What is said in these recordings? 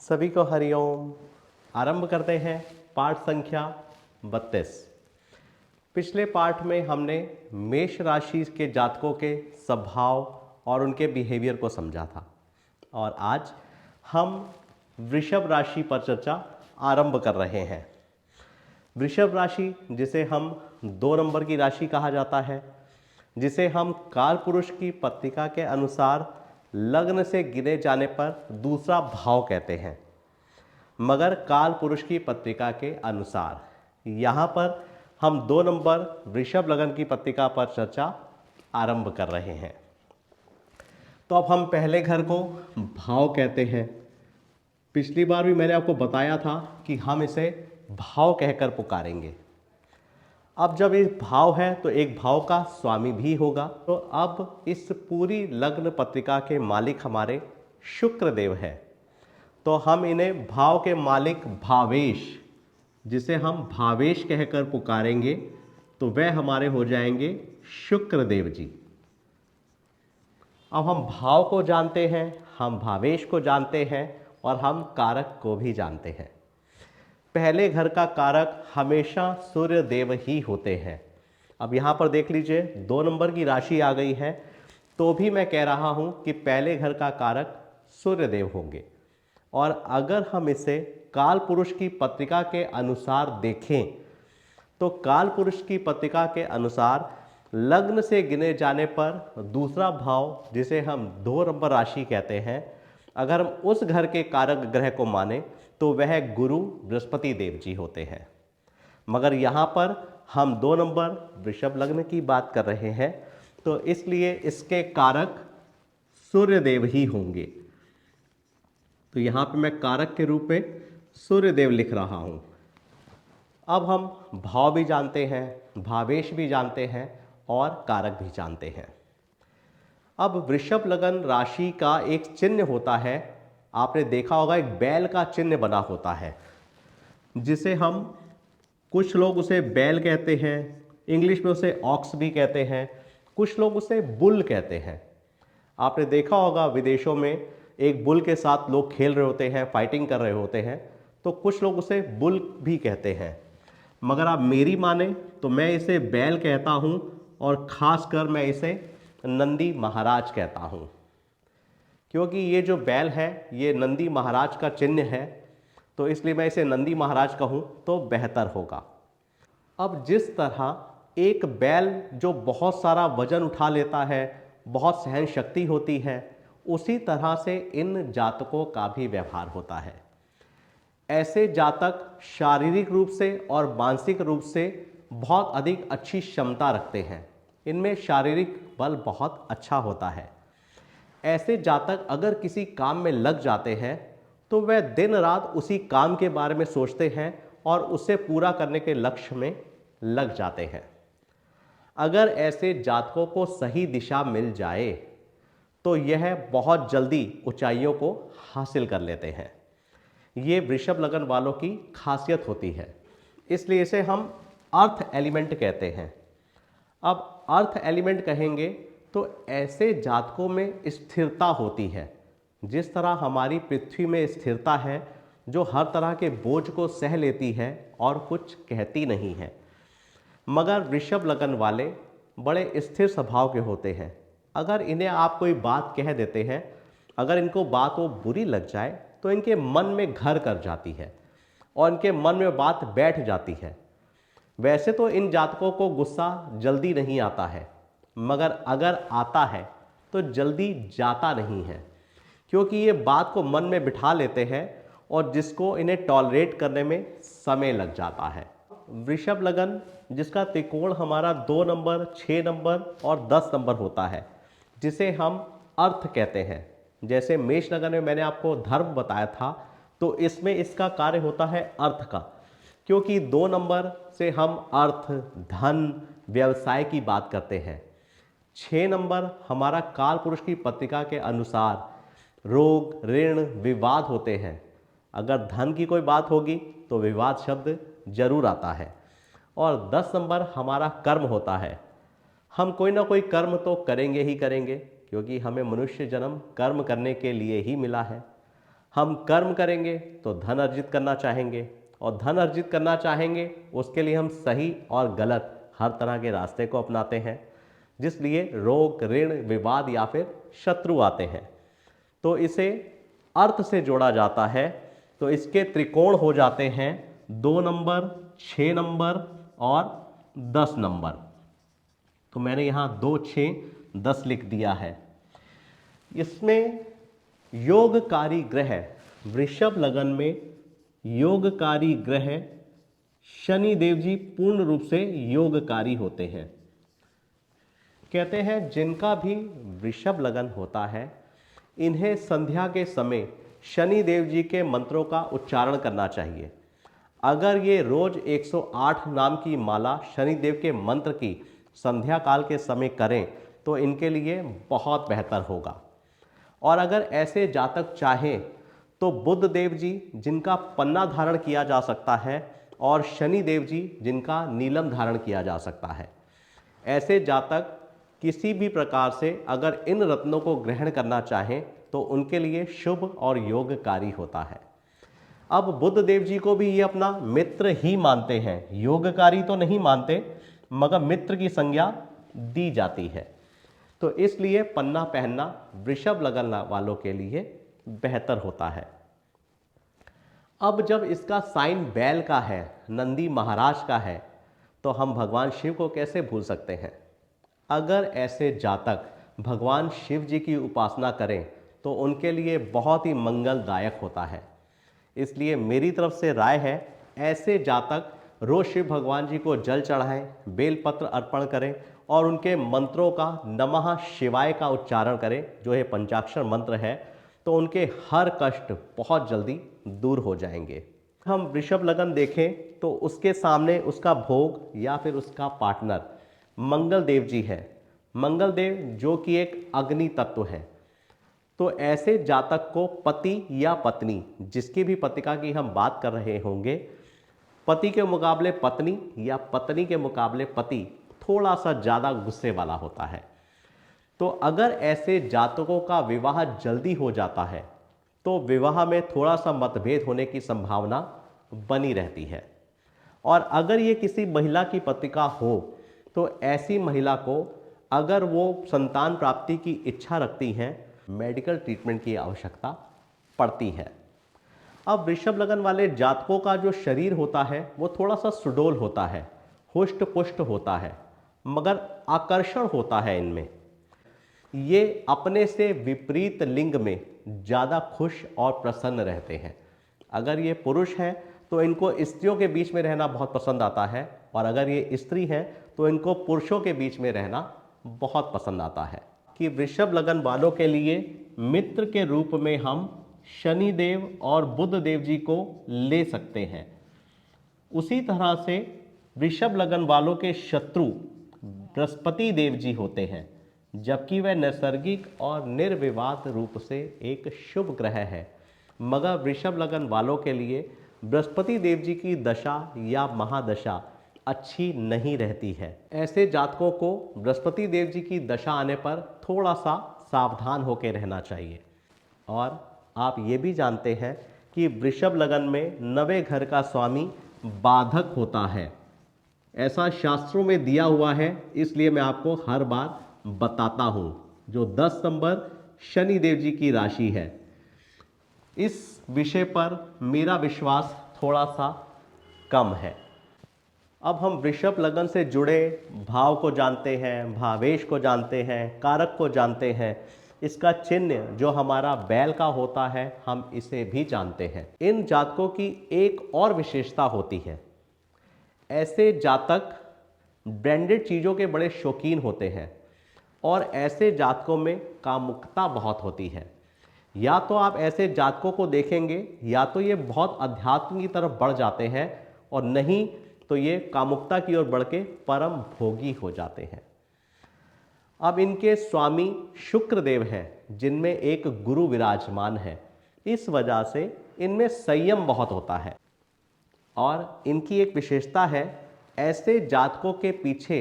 सभी को हरिओम। आरंभ करते हैं पाठ संख्या 32। पिछले पाठ में हमने मेष राशि के जातकों के स्वभाव और उनके बिहेवियर को समझा था और आज हम वृषभ राशि पर चर्चा आरंभ कर रहे हैं। वृषभ राशि जिसे हम 2 नंबर की राशि कहा जाता है, जिसे हम कालपुरुष की पत्रिका के अनुसार लग्न से गिने जाने पर दूसरा भाव कहते हैं, मगर कालपुरुष की पत्रिका के अनुसार यहाँ पर हम 2 नंबर वृषभ लग्न की पत्रिका पर चर्चा आरंभ कर रहे हैं। तो अब हम पहले घर को भाव कहते हैं। पिछली बार भी मैंने आपको बताया था कि हम इसे भाव कहकर पुकारेंगे। अब जब ये भाव है तो एक भाव का स्वामी भी होगा। तो अब इस पूरी लग्न पत्रिका के मालिक हमारे शुक्र देव है, तो हम इन्हें भाव के मालिक भावेश, जिसे हम भावेश कहकर पुकारेंगे, तो वह हमारे हो जाएंगे शुक्र देव जी। अब हम भाव को जानते हैं, हम भावेश को जानते हैं और हम कारक को भी जानते हैं। पहले घर का कारक हमेशा सूर्य देव ही होते हैं। अब यहाँ पर देख लीजिए 2 नंबर की राशि आ गई है, तो भी मैं कह रहा हूँ कि पहले घर का कारक सूर्य देव होंगे। और अगर हम इसे काल पुरुष की पत्रिका के अनुसार देखें तो काल पुरुष की पत्रिका के अनुसार लग्न से गिने जाने पर दूसरा भाव, जिसे हम 2 नंबर राशि कहते हैं, अगर हम उस घर के कारक ग्रह को माने तो वह गुरु बृहस्पति देव जी होते हैं। मगर यहाँ पर हम 2 नंबर वृषभ लग्न की बात कर रहे हैं, तो इसलिए इसके कारक सूर्य देव ही होंगे। तो यहाँ पे मैं कारक के रूप में सूर्य देव लिख रहा हूँ। अब हम भाव भी जानते हैं, भावेश भी जानते हैं और कारक भी जानते हैं। अब वृषभ लग्न राशि का एक चिन्ह होता है, आपने देखा होगा एक बैल का चिन्ह बना होता है, जिसे हम कुछ लोग उसे बैल कहते हैं, इंग्लिश में उसे ऑक्स भी कहते हैं, कुछ लोग उसे बुल कहते हैं। आपने देखा होगा विदेशों में एक बुल के साथ लोग खेल रहे होते हैं, फाइटिंग कर रहे होते हैं, तो कुछ लोग उसे बुल भी कहते हैं। मगर आप मेरी माने तो मैं इसे बैल कहता हूँ और ख़ासकर मैं इसे नंदी महाराज कहता हूँ, क्योंकि ये जो बैल है ये नंदी महाराज का चिन्ह है, तो इसलिए मैं इसे नंदी महाराज कहूँ तो बेहतर होगा। अब जिस तरह एक बैल जो बहुत सारा वजन उठा लेता है, बहुत सहन शक्ति होती है, उसी तरह से इन जातकों का भी व्यवहार होता है। ऐसे जातक शारीरिक रूप से और मानसिक रूप से बहुत अधिक अच्छी क्षमता रखते हैं, इनमें शारीरिक बल बहुत अच्छा होता है। ऐसे जातक अगर किसी काम में लग जाते हैं तो वह दिन रात उसी काम के बारे में सोचते हैं और उसे पूरा करने के लक्ष्य में लग जाते हैं। अगर ऐसे जातकों को सही दिशा मिल जाए तो यह बहुत जल्दी ऊंचाइयों को हासिल कर लेते हैं। ये वृषभ लग्न वालों की खासियत होती है, इसलिए इसे हम अर्थ एलिमेंट कहते हैं। अब अर्थ एलिमेंट कहेंगे तो ऐसे जातकों में स्थिरता होती है, जिस तरह हमारी पृथ्वी में स्थिरता है, जो हर तरह के बोझ को सह लेती है और कुछ कहती नहीं है। मगर वृषभ लग्न वाले बड़े स्थिर स्वभाव के होते हैं। अगर इन्हें आप कोई बात कह देते हैं, अगर इनको बात वो बुरी लग जाए तो इनके मन में घर कर जाती है और इनके मन में बात बैठ जाती है। वैसे तो इन जातकों को गुस्सा जल्दी नहीं आता है, मगर अगर आता है तो जल्दी जाता नहीं है, क्योंकि ये बात को मन में बिठा लेते हैं और जिसको इन्हें टॉलरेट करने में समय लग जाता है। वृषभ लग्न जिसका त्रिकोण हमारा 2 नंबर, 6 नंबर और 10 नंबर होता है, जिसे हम अर्थ कहते हैं। जैसे मेष लग्न में मैंने आपको धर्म बताया था, तो इसमें इसका कार्य होता है अर्थ का, क्योंकि 2 नंबर से हम अर्थ, धन, व्यवसाय की बात करते हैं। 6 नंबर हमारा काल पुरुष की पत्रिका के अनुसार रोग, ऋण, विवाद होते हैं। अगर धन की कोई बात होगी तो विवाद शब्द जरूर आता है। और 10 नंबर हमारा कर्म होता है। हम कोई ना कोई कर्म तो करेंगे ही करेंगे, क्योंकि हमें मनुष्य जन्म कर्म करने के लिए ही मिला है। हम कर्म करेंगे तो धन अर्जित करना चाहेंगे, और धन अर्जित करना चाहेंगे उसके लिए हम सही और गलत हर तरह के रास्ते को अपनाते हैं, जिसलिए रोग, ऋण, विवाद या फिर शत्रु आते हैं। तो इसे अर्थ से जोड़ा जाता है, तो इसके त्रिकोण हो जाते हैं 2 नंबर, 6 नंबर और 10 नंबर। तो मैंने यहाँ 2, 6, 10 लिख दिया है। इसमें योगकारी ग्रह, वृषभ लगन में योगकारी ग्रह शनि देव जी पूर्ण रूप से योगकारी होते हैं। कहते हैं जिनका भी वृषभ लगन होता है, इन्हें संध्या के समय शनि देव जी के मंत्रों का उच्चारण करना चाहिए। अगर ये रोज 108 नाम की माला शनिदेव के मंत्र की संध्या काल के समय करें तो इनके लिए बहुत बेहतर होगा। और अगर ऐसे जातक चाहें तो बुध देव जी जिनका पन्ना धारण किया जा सकता है और शनि देव जी जिनका नीलम धारण किया जा सकता है, ऐसे जातक किसी भी प्रकार से अगर इन रत्नों को ग्रहण करना चाहें तो उनके लिए शुभ और योगकारी होता है। अब बुध देव जी को भी ये अपना मित्र ही मानते हैं, योगकारी तो नहीं मानते मगर मित्र की संज्ञा दी जाती है। तो इसलिए पन्ना पहनना वृषभ लगन वालों के लिए बेहतर होता है। अब जब इसका साइन बैल का है, नंदी महाराज का है, तो हम भगवान शिव को कैसे भूल सकते हैं। अगर ऐसे जातक भगवान शिव जी की उपासना करें तो उनके लिए बहुत ही मंगलदायक होता है। इसलिए मेरी तरफ से राय है, ऐसे जातक रोज शिव भगवान जी को जल चढ़ाएं, बेलपत्र अर्पण करें और उनके मंत्रों का नमः शिवाय का उच्चारण करें, जो ये पंचाक्षर मंत्र है, तो उनके हर कष्ट बहुत जल्दी दूर हो जाएंगे। हम वृषभ लगन देखें तो उसके सामने उसका भोग या फिर उसका पार्टनर मंगल देव जी है। मंगल देव जो कि एक अग्नि तत्व है। तो ऐसे जातक को पति या पत्नी, जिसकी भी पत्रिका की हम बात कर रहे होंगे, पति के मुकाबले पत्नी या पत्नी के मुकाबले पति थोड़ा सा ज़्यादा गुस्से वाला होता है। तो अगर ऐसे जातकों का विवाह जल्दी हो जाता है तो विवाह में थोड़ा सा मतभेद होने की संभावना बनी रहती है। और अगर ये किसी महिला की पत्रिका हो तो ऐसी महिला को अगर वो संतान प्राप्ति की इच्छा रखती हैं, मेडिकल ट्रीटमेंट की आवश्यकता पड़ती है। अब वृषभ लगन वाले जातकों का जो शरीर होता है वो थोड़ा सा सुडौल होता है, हुष्ट पुष्ट होता है, मगर आकर्षण होता है इनमें। ये अपने से विपरीत लिंग में ज़्यादा खुश और प्रसन्न रहते हैं। अगर ये पुरुष हैं तो इनको स्त्रियों के बीच में रहना बहुत पसंद आता है, और अगर ये स्त्री हैं तो इनको पुरुषों के बीच में रहना बहुत पसंद आता है। कि वृषभ लगन वालों के लिए मित्र के रूप में हम शनि देव और बुध देव जी को ले सकते हैं। उसी तरह से वृषभ लगन वालों के शत्रु बृहस्पति देव जी होते हैं, जबकि वह नैसर्गिक और निर्विवाद रूप से एक शुभ ग्रह है। मगर वृषभ लगन वालों के लिए बृहस्पति देव जी की दशा या महादशा अच्छी नहीं रहती है। ऐसे जातकों को बृहस्पति देव जी की दशा आने पर थोड़ा सा सावधान होकर रहना चाहिए। और आप ये भी जानते हैं कि वृषभ लगन में नवे घर का स्वामी बाधक होता है, ऐसा शास्त्रों में दिया हुआ है, इसलिए मैं आपको हर बार बताता हूँ। जो 10 नंबर शनि देव जी की राशि है, इस विषय पर मेरा विश्वास थोड़ा सा कम है। अब हम वृषभ लगन से जुड़े भाव को जानते हैं, भावेश को जानते हैं, कारक को जानते हैं। इसका चिन्ह जो हमारा बैल का होता है, हम इसे भी जानते हैं। इन जातकों की एक और विशेषता होती है, ऐसे जातक ब्रांडेड चीज़ों के बड़े शौकीन होते हैं और ऐसे जातकों में कामुकता बहुत होती है। या तो आप ऐसे जातकों को देखेंगे, या तो ये बहुत अध्यात्म की तरफ बढ़ जाते हैं, और नहीं तो ये कामुकता की ओर बढ़ के परम भोगी हो जाते हैं। अब इनके स्वामी शुक्र देव हैं, जिनमें एक गुरु विराजमान है। इस वजह से इनमें संयम बहुत होता है। और इनकी एक विशेषता है, ऐसे जातकों के पीछे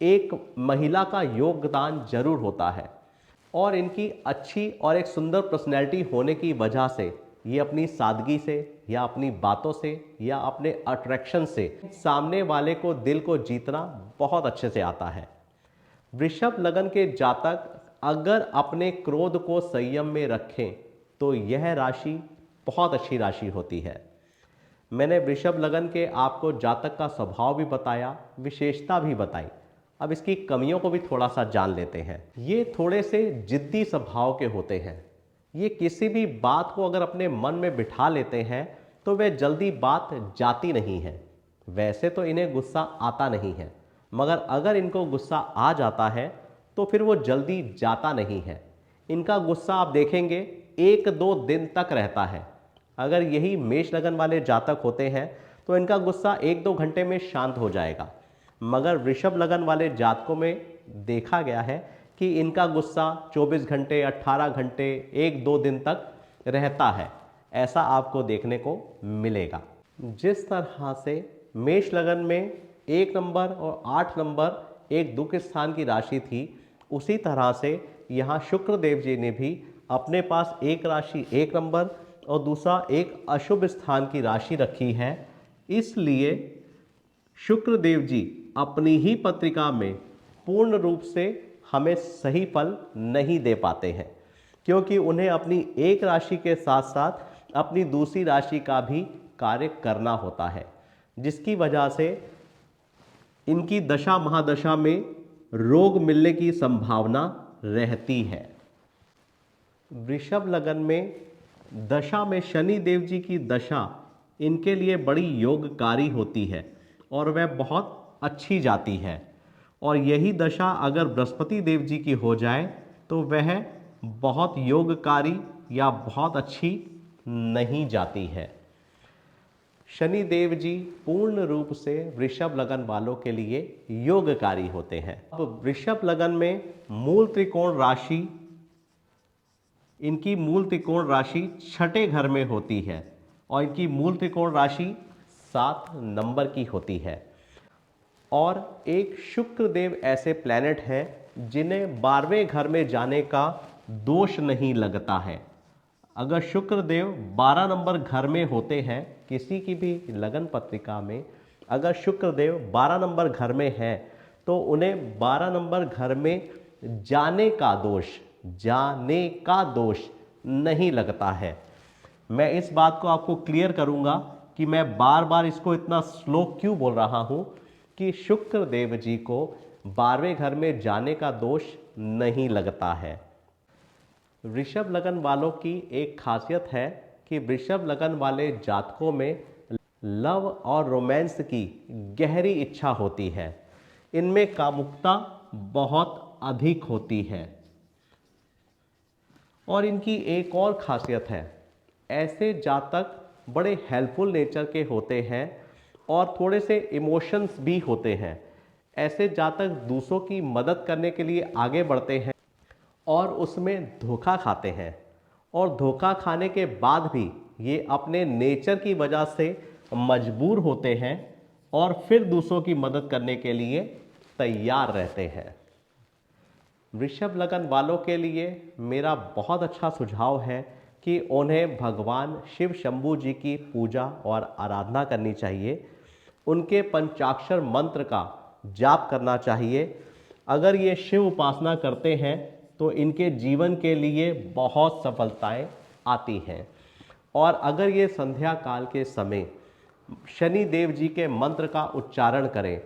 एक महिला का योगदान जरूर होता है। और इनकी अच्छी और एक सुंदर पर्सनैलिटी होने की वजह से ये अपनी सादगी से या अपनी बातों से या अपने अट्रैक्शन से सामने वाले को दिल को जीतना बहुत अच्छे से आता है। वृषभ लगन के जातक अगर अपने क्रोध को संयम में रखें तो यह राशि बहुत अच्छी राशि होती है। मैंने वृषभ लगन के आपको जातक का स्वभाव भी बताया, विशेषता भी बताई। अब इसकी कमियों को भी थोड़ा सा जान लेते हैं। ये थोड़े से जिद्दी स्वभाव के होते हैं। ये किसी भी बात को अगर अपने मन में बिठा लेते हैं तो वह जल्दी बात जाती नहीं है। वैसे तो इन्हें गुस्सा आता नहीं है, मगर अगर इनको गुस्सा आ जाता है तो फिर वो जल्दी जाता नहीं है। इनका गुस्सा आप देखेंगे 1-2 दिन तक रहता है। अगर यही मेष लगन वाले जातक होते हैं तो इनका गुस्सा 1-2 घंटे में शांत हो जाएगा, मगर वृषभ लगन वाले जातकों में देखा गया है कि इनका गुस्सा 24 घंटे, 18 घंटे, 1-2 दिन तक रहता है। ऐसा आपको देखने को मिलेगा। जिस तरह से मेष लगन में 1 नंबर और 8 नंबर एक दुख स्थान की राशि थी, उसी तरह से यहाँ शुक्र देव जी ने भी अपने पास एक राशि 1 नंबर और दूसरा एक अशुभ स्थान की राशि रखी है। इसलिए शुक्र देव जी अपनी ही पत्रिका में पूर्ण रूप से हमें सही फल नहीं दे पाते हैं, क्योंकि उन्हें अपनी एक राशि के साथ साथ अपनी दूसरी राशि का भी कार्य करना होता है, जिसकी वजह से इनकी दशा महादशा में रोग मिलने की संभावना रहती है। वृषभ लगन में दशा में शनि देव जी की दशा इनके लिए बड़ी योगकारी होती है और वह बहुत अच्छी जाती है। और यही दशा अगर बृहस्पति देव जी की हो जाए तो वह बहुत योगकारी या बहुत अच्छी नहीं जाती है। शनि देव जी पूर्ण रूप से वृषभ लगन वालों के लिए योगकारी होते हैं। अब वृषभ लगन में मूल त्रिकोण राशि, इनकी मूल त्रिकोण राशि छठे घर में होती है और इनकी मूल त्रिकोण राशि 7 नंबर की होती है। और एक शुक्र देव ऐसे प्लैनेट हैं जिन्हें 12वें घर में जाने का दोष नहीं लगता है। अगर शुक्र देव 12 नंबर घर में होते हैं, किसी की भी लगन पत्रिका में अगर शुक्र देव 12 नंबर घर में है तो उन्हें 12 नंबर घर में जाने का दोष नहीं लगता है। मैं इस बात को आपको क्लियर करूंगा कि मैं बार बार इसको इतना स्लो क्यों बोल रहा हूं कि शुक्र देव जी को 12वें घर में जाने का दोष नहीं लगता है। वृषभ लगन वालों की एक खासियत है कि वृषभ लगन वाले जातकों में लव और रोमांस की गहरी इच्छा होती है। इनमें कामुकता बहुत अधिक होती है। और इनकी एक और खासियत है, ऐसे जातक बड़े हेल्पफुल नेचर के होते हैं और थोड़े से इमोशंस भी होते हैं। ऐसे जातक दूसरों की मदद करने के लिए आगे बढ़ते हैं और उसमें धोखा खाते हैं, और धोखा खाने के बाद भी ये अपने नेचर की वजह से मजबूर होते हैं और फिर दूसरों की मदद करने के लिए तैयार रहते हैं। वृषभ लगन वालों के लिए मेरा बहुत अच्छा सुझाव है कि उन्हें भगवान शिव शंभू जी की पूजा और आराधना करनी चाहिए। उनके पंचाक्षर मंत्र का जाप करना चाहिए। अगर ये शिव उपासना करते हैं तो इनके जीवन के लिए बहुत सफलताएं आती हैं। और अगर ये संध्या काल के समय शनि देव जी के मंत्र का उच्चारण करें,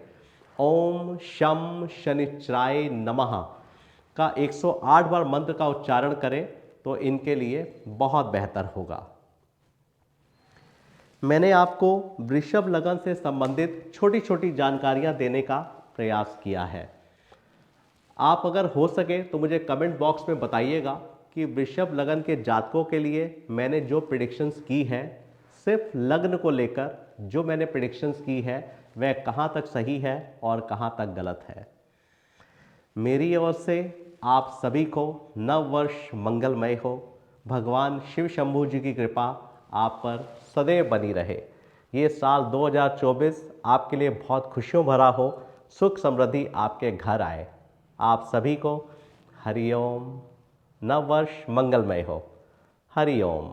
ओम शम शनिच्राय नमः का 108 बार मंत्र का उच्चारण करें तो इनके लिए बहुत बेहतर होगा। मैंने आपको वृषभ लगन से संबंधित छोटी छोटी जानकारियां देने का प्रयास किया है। आप अगर हो सके तो मुझे कमेंट बॉक्स में बताइएगा कि वृषभ लगन के जातकों के लिए मैंने जो प्रेडिक्शंस की है, सिर्फ लग्न को लेकर जो मैंने प्रेडिक्शंस की है वह कहाँ तक सही है और कहाँ तक गलत है। मेरी ओर से आप सभी को नव वर्ष मंगलमय हो। भगवान शिव शंभू जी की कृपा आप पर सदैव बनी रहे। ये साल 2024 आपके लिए बहुत खुशियों भरा हो, सुख समृद्धि आपके घर आए। आप सभी को हरिओम। नव वर्ष मंगलमय हो। हरिओम।